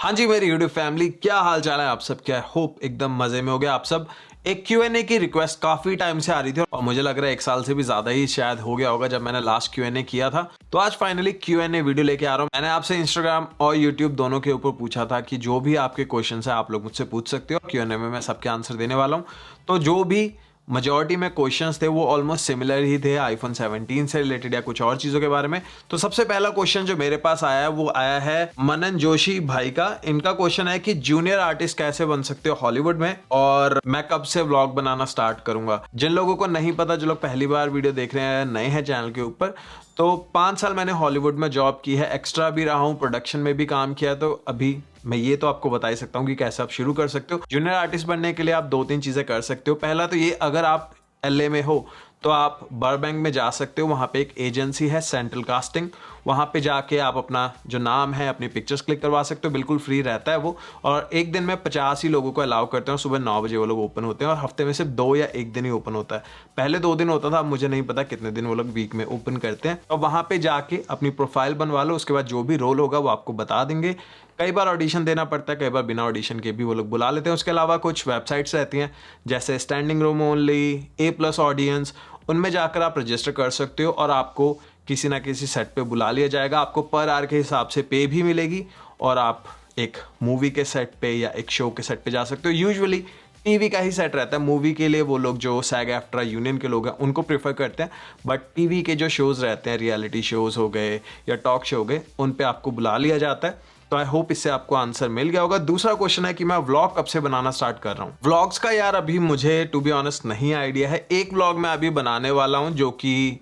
हाँ जी मेरी YouTube family, क्या हाल चाल है आप सब? क्या होप एकदम मजे में हो गया आप सब। एक Q&A की रिक्वेस्ट काफी टाइम से आ रही थी और मुझे लग रहा है 1 साल से भी ज्यादा ही शायद हो गया होगा जब मैंने लास्ट Q&A किया था। तो आज फाइनली Q&A वीडियो लेके आ रहा हूँ। मैंने आपसे इंस्टाग्राम और यूट्यूब दोनों के ऊपर पूछा था कि जो भी आपके क्वेश्चन है आप लोग मुझसे पूछ सकते हो। Q&A में मैं सबके आंसर देने वाला हूँ। तो जो भी मेजॉरिटी में क्वेश्चंस थे वो ऑलमोस्ट सिमिलर ही थे, आईफोन 17 से रिलेटेड या कुछ और चीज़ों के बारे में। तो सबसे पहला क्वेश्चन जो मेरे पास आया है वो आया है मनन जोशी भाई का। इनका क्वेश्चन है कि जूनियर आर्टिस्ट कैसे बन सकते हो हॉलीवुड में और मैं कब से व्लॉग बनाना स्टार्ट करूंगा। जिन लोगों को नहीं पता, जो लोग पहली बार वीडियो देख रहे हैं, नए हैं चैनल के ऊपर, तो 5 साल मैंने हॉलीवुड में जॉब की है, एक्स्ट्रा भी रहा हूँ, प्रोडक्शन में भी काम किया है। तो अभी मैं ये तो आपको बता ही सकता हूँ कि कैसे आप शुरू कर सकते हो। जूनियर आर्टिस्ट बनने के लिए आप 2-3 चीजें कर सकते हो। पहला तो ये, अगर आप LA में हो तो आप बर्बैंक में जा सकते हो। वहाँ पे एक एजेंसी है सेंट्रल कास्टिंग, वहाँ पे जाके आप अपना जो नाम है, अपनी पिक्चर्स क्लिक करवा सकते हो। बिल्कुल फ्री रहता है वो, और एक दिन में 50 ही लोगों को अलाउ करते हैं। सुबह 9 बजे वो लोग ओपन होते हैं और हफ्ते में सिर्फ 2 या 1 दिन ही ओपन होता है। पहले 2 दिन होता था, अब मुझे नहीं पता कितने दिन वो लोग वीक में ओपन करते हैं। और वहाँ पे जाके अपनी प्रोफाइल बनवा लो, उसके बाद जो भी रोल होगा वो आपको बता देंगे। कई बार ऑडिशन देना पड़ता है, कई बार बिना ऑडिशन के भी वो लोग बुला लेते हैं। उसके अलावा कुछ वेबसाइट्स रहती हैं जैसे standing room only, A+ audience, उनमें जाकर आप रजिस्टर कर सकते हो और आपको किसी ना किसी सेट पे बुला लिया जाएगा। आपको पर आवर के हिसाब से पे भी मिलेगी और आप एक मूवी के सेट पे या एक शो के सेट पे जा सकते हो। यूजुअली टीवी का ही सेट रहता है। मूवी के लिए वो लोग जो सैग एफ्ट्रा यूनियन के लोग हैं उनको प्रेफर करते हैं, बट टीवी के जो शोज रहते हैं, रियलिटी शोज हो गए या टॉक शो हो गए, उन पे आपको बुला लिया जाता है। तो आई होप इससे आपको आंसर मिल गया होगा। दूसरा क्वेश्चन है कि मैं व्लॉग कब से बनाना स्टार्ट कर रहा हूँ। व्लॉग्स का यार अभी मुझे टू बी ऑनेस्ट नहीं आइडिया है। एक व्लॉग मैं अभी बनाने वाला हूँ जो कि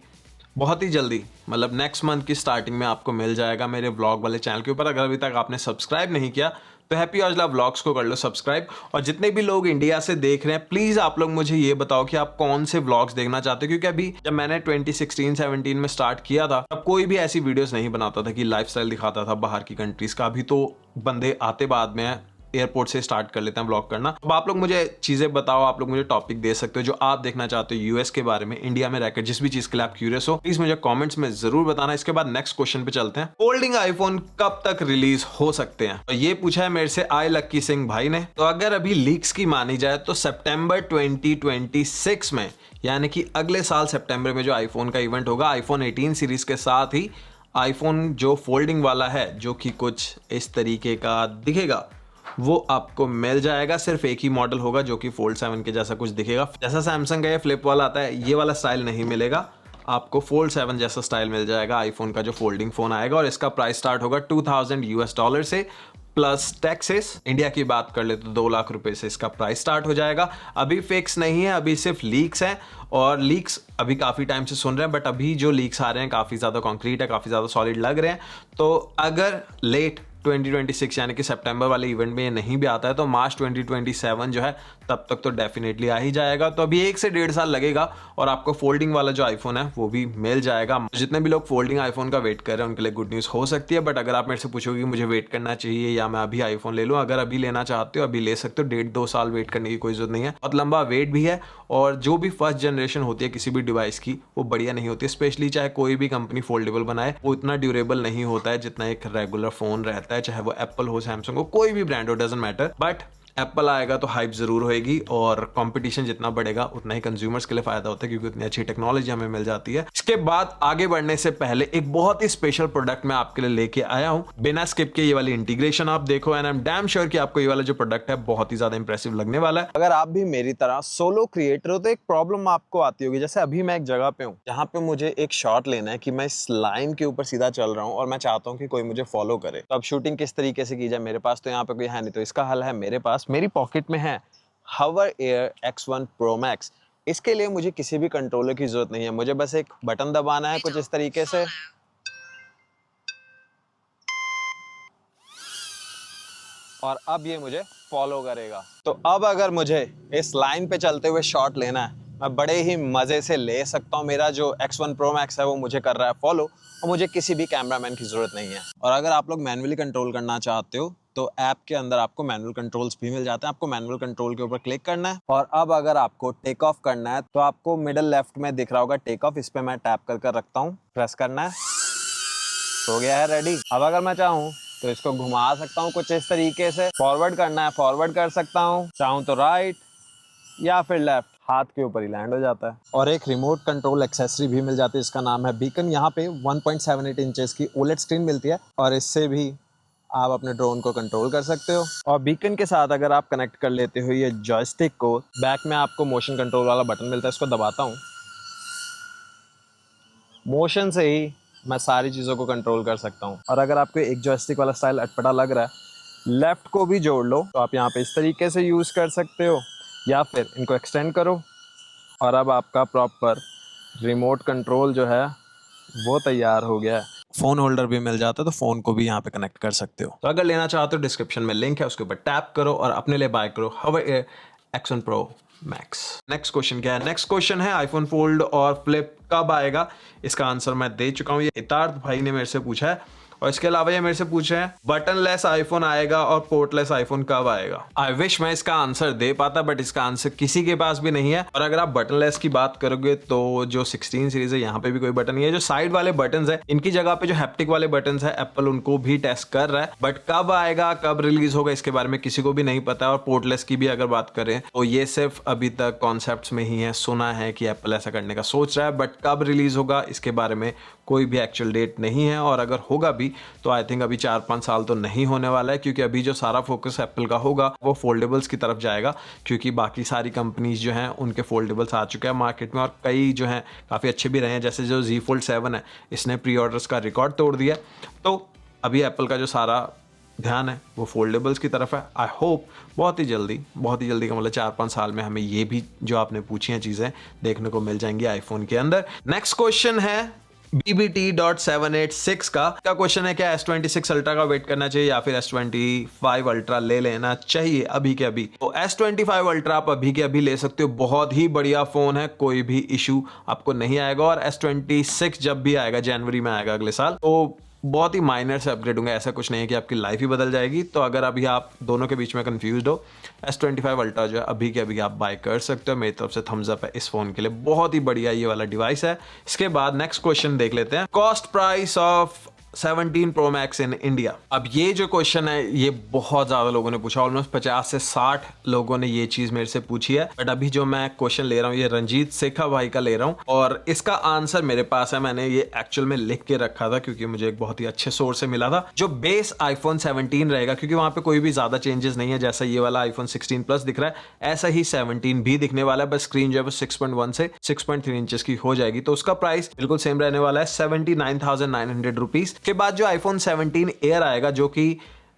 बहुत ही जल्दी, मतलब नेक्स्ट मंथ की स्टार्टिंग में आपको मिल जाएगा मेरे व्लॉग वाले चैनल के ऊपर। अगर अभी तक आपने सब्सक्राइब नहीं किया तो हैप्पी औजला व्लॉग्स को कर लो सब्सक्राइब। और जितने भी लोग इंडिया से देख रहे हैं, प्लीज आप लोग मुझे ये बताओ कि आप कौन से व्लॉग्स देखना चाहते हो, क्योंकि अभी जब मैंने 2016-17 में स्टार्ट किया था तब कोई भी ऐसी वीडियोस नहीं बनाता था कि लाइफस्टाइल दिखाता था बाहर की कंट्रीज का। अभी तो बंदे आते बाद में एयरपोर्ट से स्टार्ट कर लेते हैं व्लॉग करना। अब आप लोग मुझे चीजें बताओ, आप लोग मुझे टॉपिक दे सकते हो जो आप देखना चाहते हो यूएस के बारे में, इंडिया में रहकर जिस भी चीज के लिए आप क्यूरियस हो, प्लीज मुझे कमेंट्स में जरूर बताना। इसके बाद नेक्स्ट क्वेश्चन पे चलते हैं। फोल्डिंग आईफोन कब तक रिलीज हो सकते हैं? तो ये पूछा है मेरे से आई लक्की सिंह भाई ने। तो अगर अभी लीक्स की मानी जाए तो सितंबर 2026 में, यानी कि अगले साल सितंबर में जो आईफोन का इवेंट होगा, आईफोन 18 सीरीज के साथ ही आईफोन जो फोल्डिंग वाला है, जो कि कुछ इस तरीके का दिखेगा, वो आपको मिल जाएगा। सिर्फ एक ही मॉडल होगा जो कि फोल्ड 7 के जैसा कुछ दिखेगा। जैसा सैमसंग का ये फ्लिप वाला आता है, ये वाला स्टाइल नहीं मिलेगा आपको। फोल्ड 7 जैसा स्टाइल मिल जाएगा आईफोन का जो फोल्डिंग फोन आएगा, और इसका प्राइस स्टार्ट होगा $2000 से प्लस टैक्सेस। इंडिया की बात कर ले तो 2 लाख रुपए से इसका प्राइस स्टार्ट हो जाएगा। अभी फिक्स नहीं है, अभी सिर्फ लीक्स हैं, और लीक्स अभी काफी टाइम से सुन रहे हैं, बट अभी जो लीक्स आ रहे हैं काफी ज्यादा कॉन्क्रीट है, काफी ज्यादा सॉलिड लग रहे हैं। तो अगर लेट 2026 यानी कि सितंबर वाले इवेंट में ये नहीं भी आता है तो मार्च 2027 जो है तब तक तो डेफिनेटली आ ही जाएगा। तो अभी 1 से 1.5 साल लगेगा और आपको फोल्डिंग वाला जो आईफोन है वो भी मिल जाएगा। जितने भी लोग फोल्डिंग आईफोन का वेट कर रहे हैं उनके लिए गुड न्यूज़ हो सकती है। बट अगर आप मेरे से पूछोगे कि मुझे वेट करना चाहिए या मैं अभी आईफोन ले लूँ, अगर अभी लेना चाहते हो अभी ले सकते हो। 1.5-2 साल वेट करने की कोई जरूरत नहीं है, बहुत लंबा वेट भी है। और जो भी फर्स्ट जनरेशन होती है किसी भी डिवाइस की, वो बढ़िया नहीं होती। स्पेशली चाहे कोई भी कंपनी फोल्डेबल बनाए, वो इतना ड्यूरेबल नहीं होता है जितना एक रेगुलर फोन रहता है, चाहे वो एप्पल हो, सैमसंग हो, कोई भी ब्रांड हो, डजंट मैटर। बट एप्पल आएगा तो हाइप जरूर होएगी, और कंपटीशन जितना बढ़ेगा उतना ही कंज्यूमर्स के लिए फायदा होता है, क्योंकि उतनी अच्छी टेक्नोलॉजी हमें मिल जाती है। इसके बाद आगे बढ़ने से पहले एक बहुत ही स्पेशल प्रोडक्ट मैं आपके लिए लेके आया हूं, बिना स्किप के। ये वाली इंटीग्रेशन आप देखो, and I am damn sure कि आपको ये वाला जो प्रोडक्ट है बहुत ही ज्यादा इंप्रेसिव लगने वाला है। अगर आप भी मेरी तरह सोलो क्रिएटर हो तो एक प्रॉब्लम आपको आती होगी, जैसे अभी मैं एक जगह पे हूँ जहाँ पे मुझे एक शॉट लेना है कि मैं इस लाइन के ऊपर सीधा चल रहा हूँ और मैं चाहता हूँ कि कोई मुझे फॉलो करे। तो अब शूटिंग किस तरीके से की जाए? मेरे पास तो यहाँ पे कोई है नहीं, तो इसका हल है मेरे पास, मेरी पॉकेट में है Hover Air X1 Pro Max। इसके लिए मुझे किसी भी कंट्रोलर की जरूरत नहीं है, मुझे बस एक बटन दबाना है कुछ इस तरीके से, और अब ये मुझे फॉलो करेगा। तो अब अगर मुझे इस लाइन पे चलते हुए शॉट लेना है, मैं बड़े ही मजे से ले सकता हूँ। मेरा जो X1 Pro Max है वो मुझे कर रहा है फॉलो, और मुझे किसी भी कैमरामैन की जरूरत नहीं है। और अगर आप लोग मैन्युअली कंट्रोल करना चाहते हो तो ऐप के अंदर आपको मैनुअल कंट्रोल्स भी मिल जाते हैं। आपको मैनुअल कंट्रोल के ऊपर क्लिक करना है, और अब अगर आपको टेक ऑफ करना है तो आपको मिडल लेफ्ट में दिख रहा होगा टेक ऑफ, इस पे मैं टैप कर रखता हूँ, प्रेस करना है, हो गया है रेडी। अब अगर मैं चाहूँ तो इसको घुमा सकता हूँ कुछ इस तरीके से। फॉरवर्ड करना है फॉरवर्ड कर सकता हूँ, चाहूँ तो राइट या फिर लेफ्ट, हाथ के ऊपर ही लैंड हो जाता है। और एक रिमोट कंट्रोल एक्सेसरी भी मिल जाती है, इसका नाम है बीकन। यहाँ पे 1.78 इंचेस की ओलेड स्क्रीन मिलती है और इससे भी आप अपने ड्रोन को कंट्रोल कर सकते हो। और बीकन के साथ अगर आप कनेक्ट कर लेते हो ये जॉयस्टिक को, बैक में आपको मोशन कंट्रोल वाला बटन मिलता है, इसको दबाता हूँ, मोशन से ही मैं सारी चीज़ों को कंट्रोल कर सकता हूँ। और अगर आपको एक जॉयस्टिक वाला स्टाइल अटपटा लग रहा है, लेफ्ट को भी जोड़ लो तो आप यहाँ पे इस तरीके से यूज़ कर सकते हो, या फिर इनको एक्सटेंड करो और अब आपका प्रॉपर रिमोट कंट्रोल जो है वो तैयार हो गया है। फ़ोन होल्डर भी मिल जाता है तो फ़ोन को भी यहाँ पे कनेक्ट कर सकते हो। तो अगर लेना चाहते हो डिस्क्रिप्शन में लिंक है, उसके ऊपर टैप करो और अपने लिए बाय करो Huawei Air X1 Pro Max। Next question क्या है? नेक्स्ट क्वेश्चन है आईफोन फोल्ड और फ्लिप कब आएगा? इसका आंसर मैं दे चुका हूँ, ये इतार्थ भाई ने मेरे से पूछा है। और इसके अलावा ये मेरे से पूछे हैं बटनलेस आईफोन आएगा और पोर्टलेस आईफोन कब आएगा? आई विश मैं इसका आंसर दे पाता, बट इसका आंसर किसी के पास भी नहीं है। और अगर आप बटनलेस की बात करोगे तो जो 16 सीरीज है यहाँ पे भी कोई बटन नहीं है। जो साइड वाले बटन है इनकी जगह पे जो हैप्टिक वाले बटन है एप्पल उनको भी टेस्ट कर रहा है, बट कब आएगा कब रिलीज होगा इसके बारे में किसी को भी नहीं पता है। और पोर्टलेस की भी अगर बात करें तो ये सिर्फ अभी तक कॉन्सेप्ट्स में ही है, सुना है कि एप्पल ऐसा करने का सोच रहा है, बट कब रिलीज होगा इसके बारे में कोई भी एक्चुअल डेट नहीं है। और अगर होगा भी तो आई थिंक अभी 4-5 साल तो नहीं होने वाला है, क्योंकि अभी जो सारा फोकस एप्पल का होगा वो फोल्डेबल्स की तरफ जाएगा, क्योंकि बाकी सारी कंपनीज जो हैं उनके फोल्डेबल्स आ चुके हैं मार्केट में और कई जो हैं काफ़ी अच्छे भी रहे हैं। जैसे जो Z Fold 7 है इसने प्री ऑर्डर्स का रिकॉर्ड तोड़ दिया। तो अभी एप्पल का जो सारा ध्यान है वो फोल्डेबल्स की तरफ है। आई होप बहुत ही जल्दी का मतलब 4-5 साल में हमें ये भी जो आपने पूछी हैं चीज़ें देखने को मिल जाएंगी आईफोन के अंदर। नेक्स्ट क्वेश्चन है BBT.786 का क्वेश्चन है, क्या S26 अल्ट्रा का वेट करना चाहिए या फिर S25 अल्ट्रा ले लेना चाहिए अभी के अभी? तो S25 अल्ट्रा आप अभी के अभी ले सकते हो, बहुत ही बढ़िया फोन है, कोई भी इशू आपको नहीं आएगा। और S26 जब भी आएगा, जनवरी में आएगा अगले साल, तो बहुत ही माइनर से अपग्रेड होंगे, ऐसा कुछ नहीं है कि आपकी लाइफ ही बदल जाएगी। तो अगर अभी आप दोनों के बीच में कंफ्यूज हो, S25 अल्ट्रा जो है अभी के अभी आप बाय कर सकते हो। मेरी तरफ से थम्स अप है इस फोन के लिए, बहुत ही बढ़िया ये वाला डिवाइस है। इसके बाद नेक्स्ट क्वेश्चन देख लेते हैं, cost price of 17 Pro Max in India. अब ये जो क्वेश्चन है ये बहुत ज्यादा लोगों ने पूछा, ऑलमोस्ट 50 से 60 लोगों ने ये चीज मेरे से पूछी है। बट अभी जो मैं क्वेश्चन ले रहा हूँ ये रंजीत शेखा भाई का ले रहा हूँ और इसका आंसर मेरे पास है। मैंने ये एक्चुअल में लिख के रखा था क्योंकि मुझे एक बहुत ही अच्छे सोर्स से मिला था। जो बेस iPhone 17 रहेगा, क्योंकि वहां पे कोई भी ज्यादा चेंजेस नहीं है, जैसा ये वाला iPhone 16 Plus दिख रहा है ऐसा ही 17 भी दिखने वाला है, बस स्क्रीन जो है 6.1 से 6.3 इंचेस की हो जाएगी। तो उसका प्राइस बिल्कुल सेम रहने वाला है 79,900 रुपीज। के बाद जो iPhone 17 Air आएगा जो कि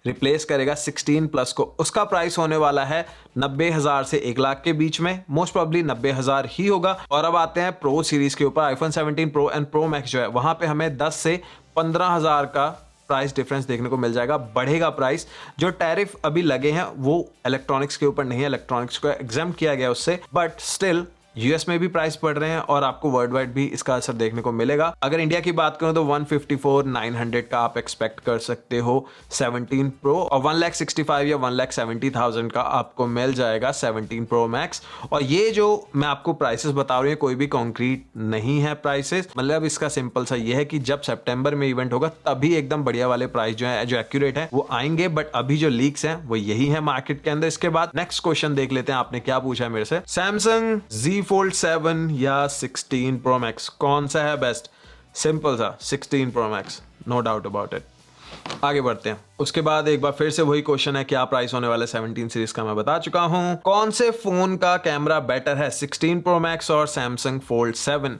रिप्लेस करेगा 16 Plus को, उसका प्राइस होने वाला है 90,000 से 1 लाख के बीच में, मोस्ट प्रोबेबली 90,000 ही होगा। और अब आते हैं प्रो सीरीज के ऊपर, iPhone 17 Pro and Pro Max जो है वहां पे हमें 10 से 15,000 का प्राइस डिफरेंस देखने को मिल जाएगा, बढ़ेगा प्राइस। जो टैरिफ अभी लगे हैं वो इलेक्ट्रॉनिक्स के ऊपर नहीं है, इलेक्ट्रॉनिक्स को एग्जेम्प्ट किया गया उससे, बट स्टिल यूएस में भी प्राइस बढ़ रहे हैं और आपको वर्ल्ड वाइड भी इसका असर देखने को मिलेगा। अगर इंडिया की बात करूं तो 154,900 का आप एक्सपेक्ट कर सकते हो 17 Pro और 1,65,000 या 1,70,000 का आपको मिल जाएगा 17 Pro Max। और ये जो मैं आपको प्राइसेस बता रही हूँ कोई भी कॉन्क्रीट नहीं है प्राइसेस, मतलब इसका सिंपल सा ये है कि जब सितंबर में इवेंट होगा तभी एकदम बढ़िया वाले प्राइस जो है जो एक्यूरेट है वो आएंगे, बट अभी जो लीक्स हैं वो यही है मार्केट के अंदर। इसके बाद नेक्स्ट क्वेश्चन देख लेते हैं, आपने क्या पूछा है मेरे से, सैमसंग Z Fold 7 या 16 Pro Max कौन सा है बेस्ट? सिंपल सा 16 Pro Max, no doubt about it. आगे बढ़ते हैं। उसके बाद एक बार फिर से वही क्वेश्चन है, क्या प्राइस होने वाला है 17 सीरीज का मैं बता चुका हूं। कौन से फोन का कैमरा बेटर है, 16 Pro Max और Samsung Fold 7?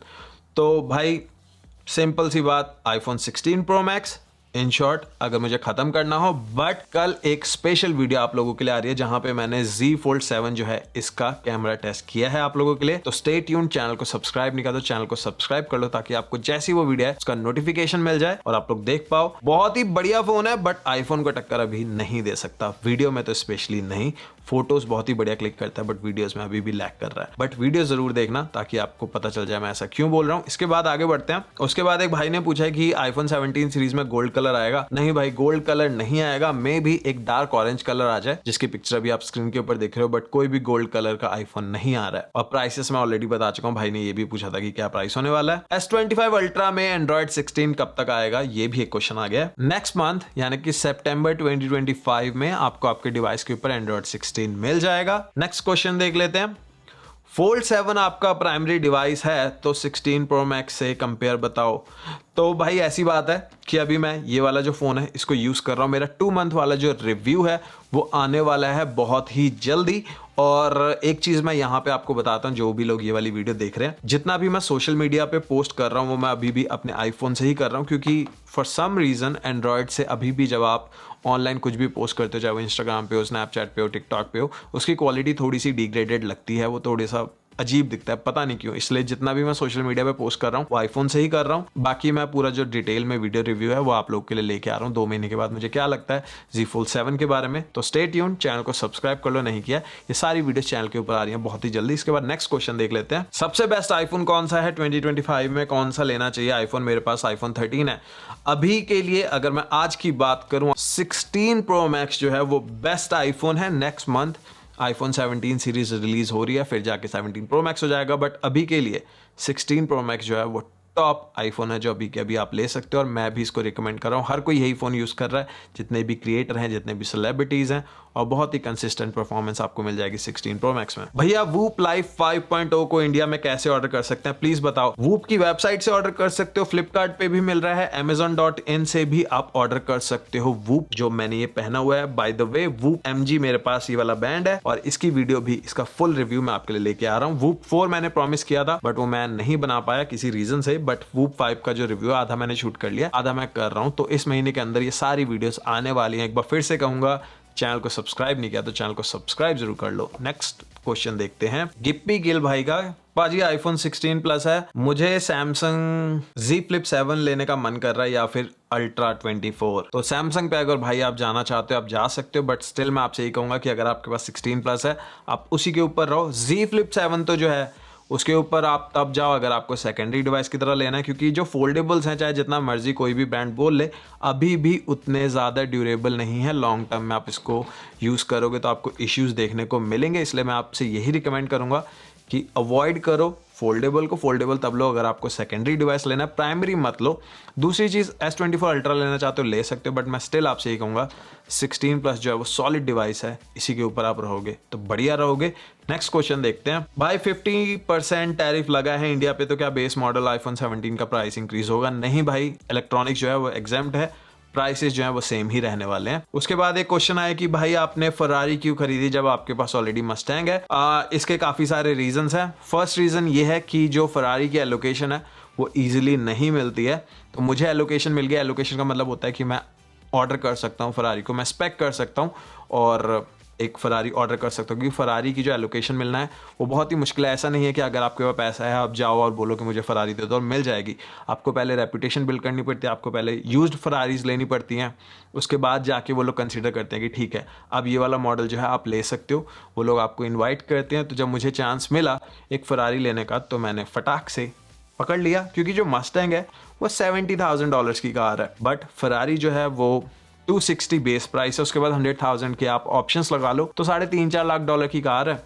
तो भाई सिंपल सी बात, iPhone 16 Pro Max in short अगर मुझे खत्म करना हो। बट कल एक स्पेशल वीडियो आप लोगों के लिए आ रही है जहां पे मैंने Z Fold 7 जो है इसका कैमरा टेस्ट किया है आप लोगों के लिए। तो स्टे ट्यून्ड, चैनल को सब्सक्राइब नहीं करा तो चैनल को सब्सक्राइब कर लो ताकि आपको जैसी वो वीडियो है उसका नोटिफिकेशन मिल जाए और आप लोग देख पाओ। बहुत ही बढ़िया फोन है बट आईफोन को टक्कर अभी नहीं दे सकता, वीडियो में तो स्पेशली नहीं। फोटोज बहुत ही बढ़िया क्लिक करता है बट वीडियोस में अभी भी लैग कर रहा है। बट वीडियो जरूर देखना ताकि आपको पता चल जाए मैं ऐसा क्यों बोल रहा हूँ। इसके बाद आगे बढ़ते हैं। उसके बाद एक भाई ने पूछा है कि iPhone 17 सीरीज में गोल्ड कलर कलर आएगा। नहीं भाई, गोल्ड कलर नहीं आएगा, मे भी एक डार्क ऑरेंज कलर आ जाए, जिसकी पिक्चर अभी आप स्क्रीन के ऊपर देख रहे हो, बट कोई भी गोल्ड कलर का आईफोन नहीं आ रहा है। और प्राइसेस मैं ऑलरेडी बता चुका हूँ, भाई ने ये भी पूछा था कि क्या प्राइस होने वाला है। S25 अल्ट्रा में एंड्रॉइड 16 कब तक आएगा, ये भी एक क्वेश्चन आ गया। नेक्स्ट मंथ यानी कि सितंबर 2025 में आपको आपके डिवाइस के ऊपर एंड्रॉइड 16 मिल जाएगा। नेक्स्ट क्वेश्चन देख लेते हैं। फोल्ड 7 आपका प्राइमरी डिवाइस है, तो 16 प्रो मैक्स से कंपेयर बताओ। तो भाई ऐसी बात है कि अभी मैं ये वाला जो फ़ोन है इसको यूज़ कर रहा हूँ। मेरा 2 मंथ वाला जो रिव्यू है वो आने वाला है बहुत ही जल्दी। और एक चीज़ मैं यहाँ पे आपको बताता हूँ, जो भी लोग ये वाली वीडियो देख रहे हैं, जितना भी मैं सोशल मीडिया पे पोस्ट कर रहा हूँ वो मैं अभी भी अपने आईफोन से ही कर रहा हूँ, क्योंकि फॉर सम रीज़न एंड्रॉयड से अभी भी जब आप ऑनलाइन कुछ भी पोस्ट करते हो, चाहे वो इंस्टाग्राम पे हो, स्नैपचैट पे हो, टिकटॉक पे हो, उसकी क्वालिटी थोड़ी सी डिग्रेडेड लगती है, वो थोड़ा सा अजीब दिखता है, पता नहीं क्यों। इसलिए जितना भी मैं सोशल मीडिया पे पोस्ट कर रहा हूँ वो आईफोन से ही कर रहा हूँ। बाकी मैं पूरा जो डिटेल में वीडियो रिव्यू है वो आप लोग के लिए लेके आ रहा हूँ 2 महीने के बाद मुझे क्या लगता है Z Fold 7 के बारे में। तो स्टे ट्यून, चैनल को सब्सक्राइब कर लो नहीं किया, ये सारी वीडियोस चैनल के ऊपर आ रही हैं बहुत ही जल्दी। इसके बाद नेक्स्ट क्वेश्चन देख लेते हैं। सबसे बेस्ट आईफोन कौन सा है 2025 में, कौन सा लेना चाहिए आईफोन? मेरे पास आईफोन 13 है अभी के लिए। अगर मैं आज की बात करूँ, 16 प्रो मैक्स जो है वो बेस्ट आईफोन है। Next month iPhone 17 series release हो रही है, फिर जाके 17 प्रो मैक्स हो जाएगा, बट अभी के लिए 16 प्रो मैक्स जो है वो टॉप आईफोन है जो अभी के अभी आप ले सकते हो। और मैं भी इसको रिकमेंड कर रहा हूँ, हर कोई यही फ़ोन यूज़ कर रहा है, जितने भी क्रिएटर हैं, जितने भी सेलिब्रिटीज़ हैं, और बहुत ही कंसिस्टेंट परफॉर्मेंस आपको मिल जाएगी 16 प्रो मैक्स में। भैया वूप लाइफ 5.0 को इंडिया में कैसे ऑर्डर कर सकते हैं, प्लीज बताओ। वूप की वेबसाइट से ऑर्डर कर सकते हो, फ्लिपकार्ट पे भी मिल रहा है, amazon.in से भी आप ऑर्डर कर सकते हो। वूप जो मैंने ये पहना हुआ है, by the way whoop MG मेरे पास ये वाला बैंड है, और इसकी वीडियो भी, इसका फुल रिव्यू मैं आपके लिए लेके आ रहा हूँ। वूप 4 मैंने प्रॉमिस किया था बट वो मैं नहीं बना पाया किसी रीजन से, बट वूप 5 का जो रिव्यू आधा मैंने शूट कर लिया, आधा मैं कर रहा हूँ। तो इस महीने के अंदर ये सारी वीडियोस आने वाली हैं। एक बार फिर से कहूंगा, चैनल को सब्सक्राइब नहीं किया तो चैनल को सब्सक्राइब जरूर कर लो। नेक्स्ट क्वेश्चन देखते हैं गिप्पी गिल भाई का। पाजी आईफोन 16 प्लस है, मुझे सैमसंग Z Flip 7 लेने का मन कर रहा है या फिर अल्ट्रा 24। तो सैमसंग पे अगर भाई आप जाना चाहते हो आप जा सकते हो, बट स्टिल मैं आपसे यही कहूंगा कि अगर आपके पास 16 प्लस है आप उसी के ऊपर रहो। Z Flip 7 तो जो है उसके ऊपर आप तब जाओ अगर आपको सेकेंडरी डिवाइस की तरह लेना है, क्योंकि जो फोल्डेबल्स हैं, चाहे जितना मर्जी कोई भी ब्रांड बोल ले, अभी भी उतने ज़्यादा ड्यूरेबल नहीं है। लॉन्ग टर्म में आप इसको यूज़ करोगे तो आपको इश्यूज़ देखने को मिलेंगे। इसलिए मैं आपसे यही रिकमेंड करूँगा कि अवॉइड करो फोल्डेबल को। फोल्डेबल तब लो अगर आपको सेकेंडरी डिवाइस लेना है, प्राइमरी मत लो। दूसरी चीज़, S24 अल्ट्रा लेना चाहते हो ले सकते हो, बट मैं स्टिल आपसे यही कहूँगा 16 प्लस जो है वो सॉलिड डिवाइस है, इसी के ऊपर आप रहोगे तो बढ़िया रहोगे। नेक्स्ट क्वेश्चन देखते हैं भाई। 50% टैरिफ लगा है इंडिया पे, तो क्या बेस मॉडल आईफोन 17 का प्राइस इंक्रीज होगा? नहीं भाई, इलेक्ट्रॉनिक्स जो है वो एग्जेम्प्ट है, प्राइसेस जो है वो सेम ही रहने वाले हैं। उसके बाद एक क्वेश्चन आया कि भाई आपने फरारी क्यों खरीदी जब आपके पास ऑलरेडी मस्टैंग है? इसके काफ़ी सारे रीजंस हैं। फर्स्ट रीज़न ये है कि जो फरारी की एलोकेशन है वो ईजिली नहीं मिलती है, तो मुझे एलोकेशन मिल गया। एलोकेशन का मतलब होता है कि मैं ऑर्डर कर सकता हूँ फरारी को, मैं स्पेक कर सकता हूँ और एक फरारी ऑर्डर कर सकता हूँ, क्योंकि फरारी की जो एलोकेशन मिलना है वो बहुत ही मुश्किल है। ऐसा नहीं है कि अगर आपके पास पैसा है आप जाओ और बोलो कि मुझे फरारी दे दो और मिल जाएगी। आपको पहले रेपुटेशन बिल्ड करनी पड़ती है, आपको पहले यूज्ड फरारीज लेनी पड़ती हैं, उसके बाद जाके वो लोग कंसीडर करते हैं कि ठीक है अब ये वाला मॉडल जो है आप ले सकते हो। वो लोग आपको इन्वाइट करते हैं। तो जब मुझे चांस मिला एक फरारी लेने का तो मैंने फटाक से पकड़ लिया, क्योंकि जो मस्टैंग है वो $70,000 की कार है, बट फरारी जो है वो 260 बेस प्राइस है, उसके बाद 100,000 के आप ऑप्शंस लगा लो तो $3.5-4 लाख की कार है,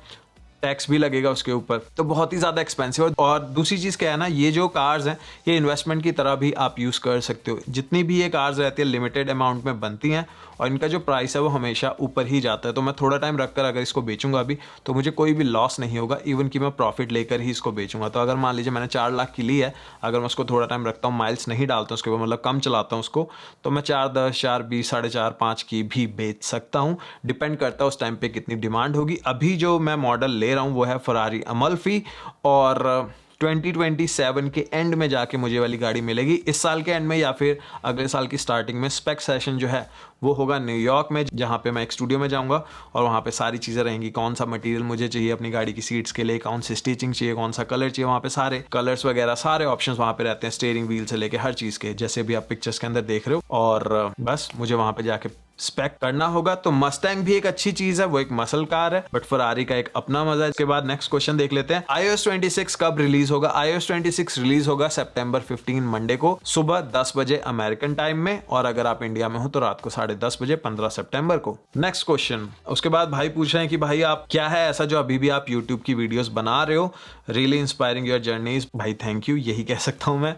टैक्स भी लगेगा उसके ऊपर, तो बहुत ही ज़्यादा एक्सपेंसिव है। और दूसरी चीज़ क्या है ना, ये जो कार्स हैं ये इन्वेस्टमेंट की तरह भी आप यूज़ कर सकते हो। जितनी भी ये कार्स रहती है लिमिटेड अमाउंट में बनती हैं और इनका जो प्राइस है वो हमेशा ऊपर ही जाता है। तो मैं थोड़ा टाइम रखकर अगर इसको बेचूंगा अभी तो मुझे कोई भी लॉस नहीं होगा, इवन कि मैं प्रॉफिट लेकर ही इसको बेचूंगा। तो अगर मान लीजिए मैंने 4 लाख की ली है, अगर मैं उसको थोड़ा टाइम रखता हूँ, माइल्स नहीं डालता हूँ उसके ऊपर, मतलब कम चलाता हूँ उसको, तो मैं 4, 10, 4, 20, 4.5, 5 की भी बेच सकता हूँ। डिपेंड करता है उस टाइम पे कितनी डिमांड होगी। अभी जो मैं मॉडल ले रहा हूँ वो है फरारी अमल्फी, और 2027 के एंड में जाके मुझे वाली गाड़ी मिलेगी। इस साल के एंड में या फिर अगले साल की स्टार्टिंग में स्पेक सेशन जो है वो होगा न्यूयॉर्क में, जहाँ पे मैं एक स्टूडियो में जाऊँगा और वहाँ पे सारी चीज़ें रहेंगी। कौन सा मटेरियल मुझे चाहिए अपनी गाड़ी की सीट्स के लिए, कौन सी स्टिचिंग चाहिए, कौन सा कलर चाहिए, वहाँ पे सारे कलर्स वगैरह सारे ऑप्शंस वहाँ पे रहते हैं, स्टीयरिंग व्हील से लेके हर चीज़ के, जैसे भी आप पिक्चर्स के अंदर देख रहे हो। और बस मुझे वहाँ पे जाके स्पेक करना होगा तो मस्टैंग भी एक अच्छी चीज है, वो एक मसल कार है, बट फरारी का एक अपना मजा है। इसके बाद नेक्स्ट क्वेश्चन देख लेते हैं, iOS 26 कब रिलीज होगा? iOS 26 रिलीज होगा सितंबर 15 मंडे को सुबह 10 बजे अमेरिकन टाइम में, और अगर आप इंडिया में हो तो रात को 10:30 बजे 15 सितंबर को। नेक्स्ट क्वेश्चन, उसके बाद भाई पूछ रहे हैं कि भाई आप क्या है ऐसा जो अभी भी आप यूट्यूब की वीडियोस बना रहे हो, रियली इंस्पायरिंग योर जर्नीज। भाई थैंक यू, यही कह सकता हूं मैं।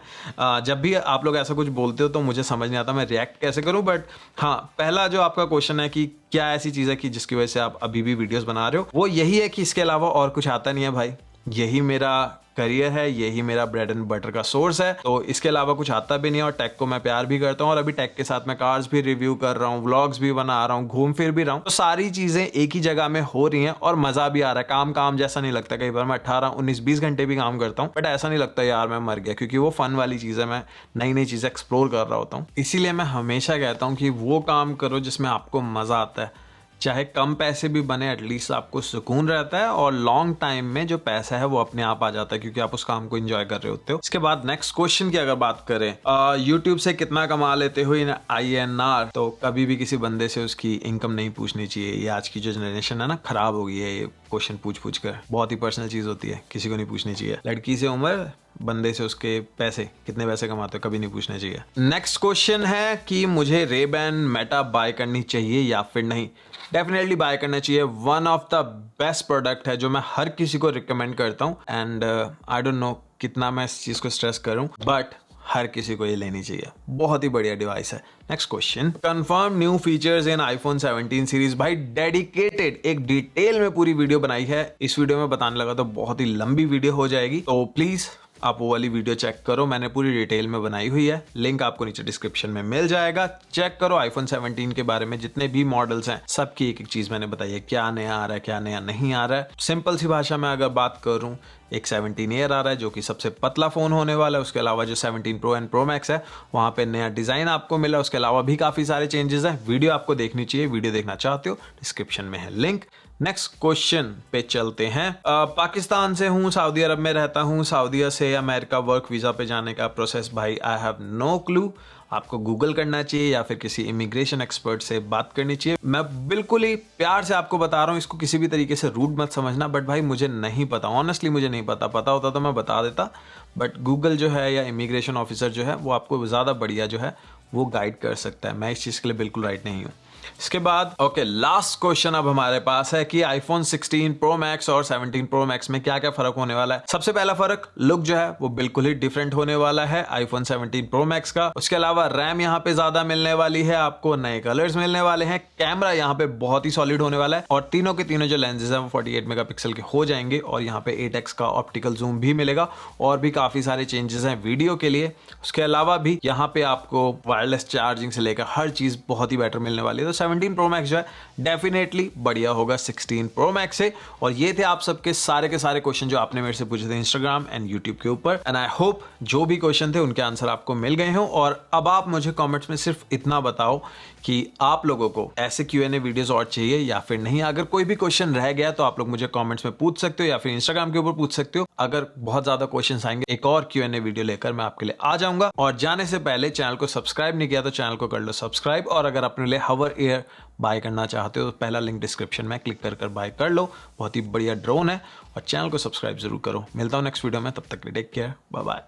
जब भी आप लोग ऐसा कुछ बोलते हो तो मुझे समझ नहीं आता मैं रिएक्ट कैसे करूं, बट हाँ, पहला जो आपका क्वेश्चन है कि क्या ऐसी चीज है कि जिसकी वजह से आप अभी भी वीडियोस बना रहे हो, वो यही है कि इसके अलावा और कुछ आता नहीं है भाई। यही मेरा करियर है, यही मेरा ब्रेड एंड बटर का सोर्स है, तो इसके अलावा कुछ आता भी नहीं है। और टेक को मैं प्यार भी करता हूँ, और अभी टेक के साथ मैं कार्स भी रिव्यू कर रहा हूँ, व्लॉग्स भी बना रहा हूँ, घूम फिर भी रहा हूँ, तो सारी चीजें एक ही जगह में हो रही हैं और मजा भी आ रहा है। काम जैसा नहीं लगता। कई बार मैं 18, 19, 20 घंटे भी काम करता हूँ, बट ऐसा नहीं लगता यार मैं मर गया, क्योंकि वो फन वाली चीज है, मैं नई नई चीजें एक्सप्लोर कर रहा होता हूँ। इसीलिए मैं हमेशा कहता हूँ कि वो काम करो जिसमें आपको मजा आता है, चाहे कम पैसे भी बने, एटलीस्ट आपको सुकून रहता है, और लॉन्ग टाइम में जो पैसा है वो अपने आप आ जाता है, क्योंकि आप उस काम को एंजॉय कर रहे होते हो। इसके बाद नेक्स्ट क्वेश्चन की अगर बात करें, यूट्यूब से कितना कमा लेते हो इन INR, तो कभी भी किसी बंदे से उसकी इनकम नहीं पूछनी चाहिए। ये आज की जो जनरेशन है ना, खराब हो गई है ये क्वेश्चन पूछ कर, बहुत ही पर्सनल चीज होती है, किसी को नहीं पूछनी चाहिए। लड़की से उम्र, बंदे से उसके पैसे, कितने पैसे कमाते हो, कभी नहीं पूछना चाहिए। नेक्स्ट क्वेश्चन है कि मुझे Ray-Ban मेटा बाय करनी चाहिए या फिर नहीं। डेफिनेटली बाय करना चाहिए, one of the best product है जो मैं हर किसी को रिकमेंड करता हूँ। एंड आई डोंट नो कितना मैं इस चीज को स्ट्रेस करूँ, बट हर किसी को ये लेनी चाहिए, बहुत ही बढ़िया डिवाइस है। Next question, confirm new features in iPhone 17 series. भाई डेडिकेटेड एक डिटेल में पूरी वीडियो बनाई है, इस वीडियो में बताने लगा तो बहुत ही लंबी वीडियो हो जाएगी, तो प्लीज आप वो वाली वीडियो चेक करो, मैंने पूरी डिटेल में बनाई हुई है, लिंक आपको नीचे डिस्क्रिप्शन में मिल जाएगा। चेक करो iPhone 17 के बारे में, जितने भी मॉडल्स हैं सबकी एक एक चीज मैंने बताई है, क्या नया आ रहा है, क्या नया नहीं आ रहा है। सिंपल सी भाषा में अगर बात करूं, एक 17 Air आ रहा है जो कि सबसे पतला फोन होने वाला है। उसके अलावा जो 17 Pro एंड Pro Max है वहां पे नया डिजाइन आपको मिला, उसके अलावा भी काफी सारे चेंजेस हैं। वीडियो आपको देखनी चाहिए, वीडियो देखना चाहते हो डिस्क्रिप्शन में है लिंक। नेक्स्ट क्वेश्चन पे चलते हैं, पाकिस्तान से हूँ, सऊदी अरब में रहता हूँ, सऊदीया से अमेरिका वर्क वीजा पे जाने का प्रोसेस। भाई आई हैव नो क्लू, आपको गूगल करना चाहिए या फिर किसी इमिग्रेशन एक्सपर्ट से बात करनी चाहिए। मैं बिल्कुल ही प्यार से आपको बता रहा हूँ, इसको किसी भी तरीके से रूड मत समझना, बट भाई मुझे नहीं पता, ऑनेस्टली मुझे नहीं पता होता तो मैं बता देता, बट गूगल जो है या इमिग्रेशन ऑफिसर जो है वो आपको ज़्यादा बढ़िया जो है वो गाइड कर सकता है। मैं इस चीज़ के लिए बिल्कुल राइट नहीं हूँ। इसके बाद ओके, लास्ट क्वेश्चन अब हमारे पास है कि iPhone 16 Pro Max और 17 Pro Max में क्या क्या फर्क होने वाला है। सबसे पहला फर्क, लुक जो है वो बिल्कुल ही डिफरेंट होने वाला है iPhone 17 Pro Max का। उसके अलावा रैम यहाँ पे ज्यादा मिलने वाली है, आपको नए कलर्स मिलने वाले हैं, कैमरा यहाँ पे बहुत ही सॉलिड होने वाला है, और तीनों के तीनों जो लेंसेज हैं वो 48 मेगापिक्सल के हो जाएंगे, और यहाँ पे 8x का ऑप्टिकल जूम भी मिलेगा, और भी काफी सारे चेंजेस हैं वीडियो के लिए। उसके अलावा भी यहाँ पे आपको वायरलेस चार्जिंग से लेकर हर चीज बहुत ही बेटर मिलने वाली है। तो 17 Pro Max जो है डेफिनेटली बढ़िया होगा 16 Pro Max से। और ये थे आप सबके सारे के सारे क्वेश्चन जो आपने मेरे से पूछे थे इंस्टाग्राम एंड यूट्यूब के ऊपर, एंड आई होप जो भी क्वेश्चन थे उनके आंसर आपको मिल गए हों। और अब आप मुझे कमेंट्स में सिर्फ इतना बताओ कि आप लोगों को ऐसे Q&A वीडियोस और चाहिए या फिर नहीं। अगर कोई भी क्वेश्चन रह गया तो आप लोग मुझे कमेंट्स में पूछ सकते हो या फिर इंस्टाग्राम के ऊपर पूछ सकते हो। अगर बहुत ज्यादा क्वेश्चंस आएंगे एक और Q&A वीडियो लेकर मैं आपके लिए आ जाऊंगा। और जाने से पहले चैनल को सब्सक्राइब नहीं किया तो चैनल को कर लो सब्सक्राइब, और अगर अपने लिए Hover Air बाय करना चाहते हो तो पहला लिंक डिस्क्रिप्शन में क्लिक कर बाय कर लो, बहुत ही बढ़िया ड्रोन है। और चैनल को सब्सक्राइब जरूर करो। मिलता हूं नेक्स्ट वीडियो में, तब तक के लिए टेक केयर, बाय बाय।